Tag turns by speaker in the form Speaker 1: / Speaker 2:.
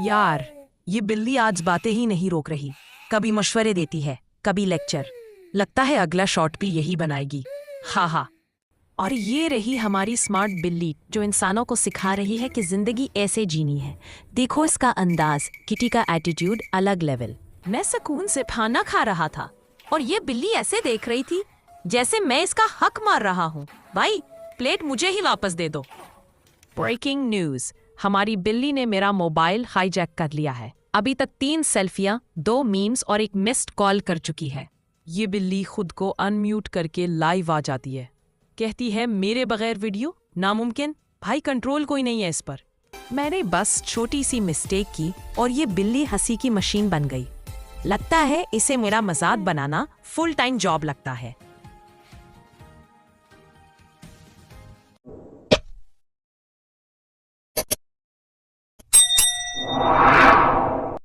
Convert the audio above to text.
Speaker 1: यार, ये बिल्ली आज बातें ही नहीं रोक रही। कभी मशवरे देती है, कभी लेक्चर। लगता है अगला शॉट भी यही बनाएगी। हा हा। और ये रही हमारी स्मार्ट बिल्ली जो इंसानों को सिखा रही है कि जिंदगी ऐसे जीनी है। देखो इसका अंदाज, किटी का एटीट्यूड अलग लेवल। मैं सुकून से खाना खा रहा था और ये बिल्ली ऐसे देख रही थी जैसे मैं इसका हक मार रहा हूँ। भाई, प्लेट मुझे ही वापस दे दो। ब्रेकिंग न्यूज, हमारी बिल्ली ने मेरा मोबाइल हाईजैक कर लिया है। अभी तक 3 सेल्फियां, 2 मीम्स और 1 मिस्ड कॉल कर चुकी है। ये बिल्ली खुद को अनम्यूट करके लाइव आ जाती है, कहती है मेरे बगैर वीडियो नामुमकिन। भाई, कंट्रोल कोई नहीं है इस पर। मैंने बस छोटी सी मिस्टेक की और ये बिल्ली हंसी की मशीन बन गई। लगता है इसे मेरा मजाक बनाना फुल टाइम जॉब लगता है।